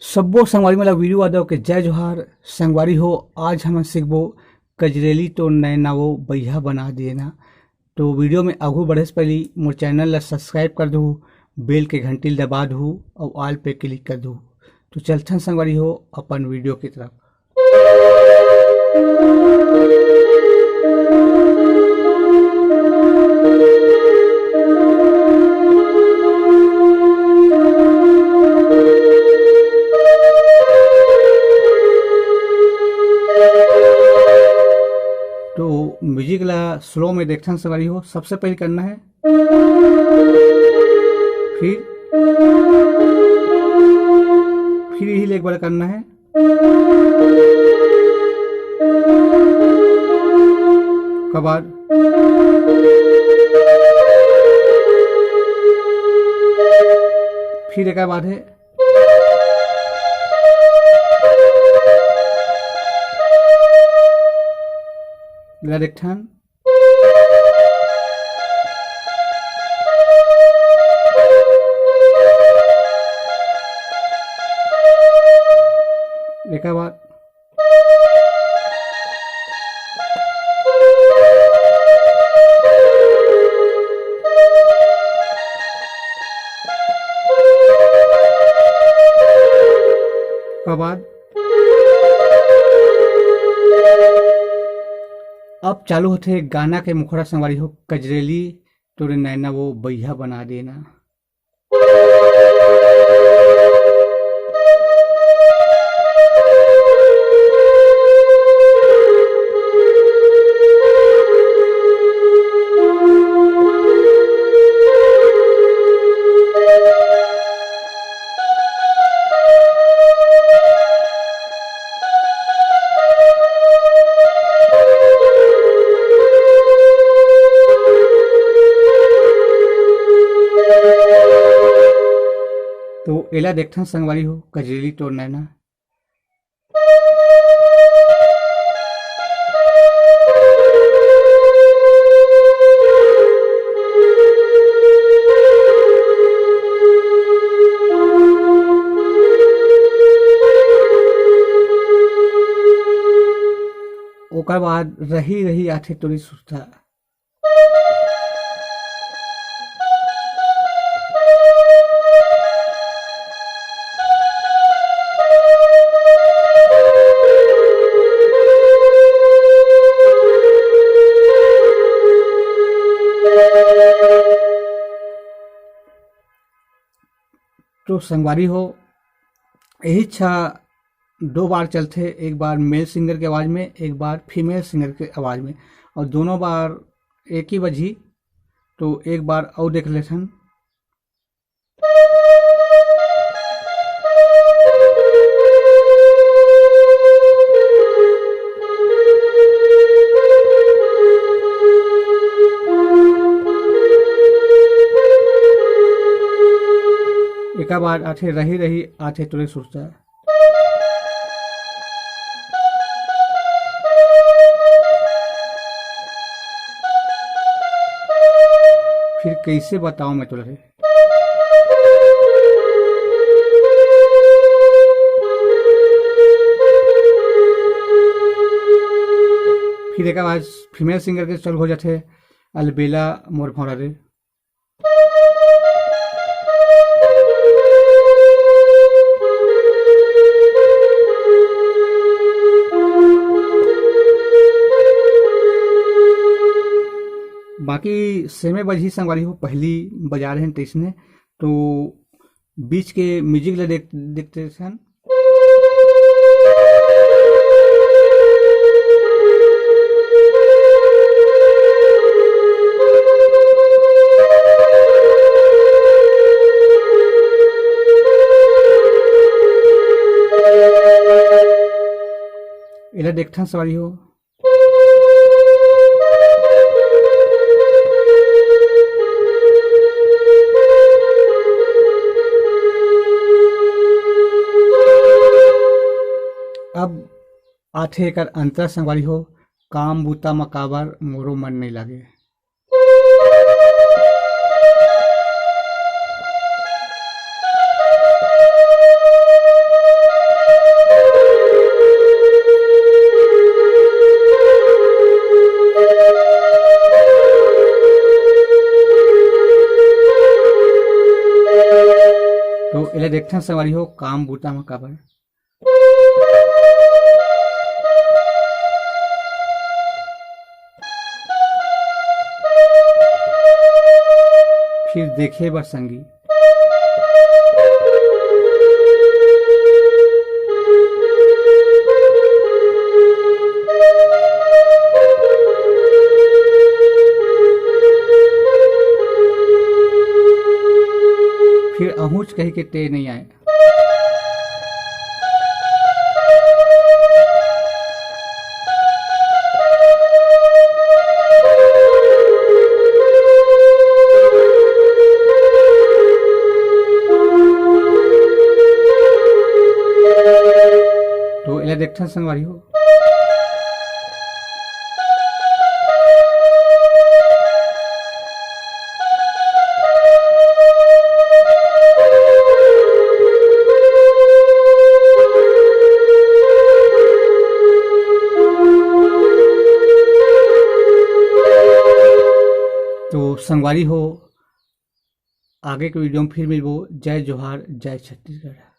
सब्बो संगवारी मला वीडियो आदव के जय जोहार संगवारी हो। आज हम सीखबो कजरेली तो नैनावो बढ़िया बना देना। तो वीडियो में आगू बढ़े से पहले मोर चैनल ला सब्सक्राइब कर दो, बेल के घंटी दबा दो और ऑल पे क्लिक कर दो। तो चलथन संगवारी हो अपन वीडियो की तरफ। तो म्यूजिक ला स्लो में देखथन संगवारी हो। सबसे पहले करना है, फिर यही एक बार करना है, उसके बाद फिर एक बाद है, देखथन एक बाद अब चालू होते गाना के मुखड़ा संगवारी हो। कजरेली तोरे नैना वो बढ़िया बना देना। तो एला देखथन संगवारी हो कजरेली तोर नैना। ओकर बाद रही रही आथे तोरी सुरता। तो संगवारी हो यही छा दो बार चलते, एक बार मेल सिंगर के आवाज़ में, एक बार फीमेल सिंगर के आवाज़ में, और दोनों बार एक ही बजी। तो एक बार और देख लेथन। एक बार आथे रही रही आथे तोरे सुरता। फिर कैसे बताऊं मैं तुझे। फिर एक आवाज फीमेल सिंगर के चल हो जाते, अलबेला मोर भौरा रे। बाकी सेमे बजी संगवारी हो, पहली बजा रहे हैं तेसने। तो बीच के म्यूजिक ले देखते हैं। इला देखते हैं सवारी हो। अब आथे एकर अंतर संगवारी हो, काम बूता मकाबर मोरो मन नहीं लागे। एला देखथन संगवारी हो काम बूता म काबर फिर देखे बर संगी फिर अहूच कही के ते नहीं आए। तो एला देखथन संगवारी हो तो संगवारी हो आगे के वीडियो में फिर मिलबो। जय जोहार, जय छत्तीसगढ़।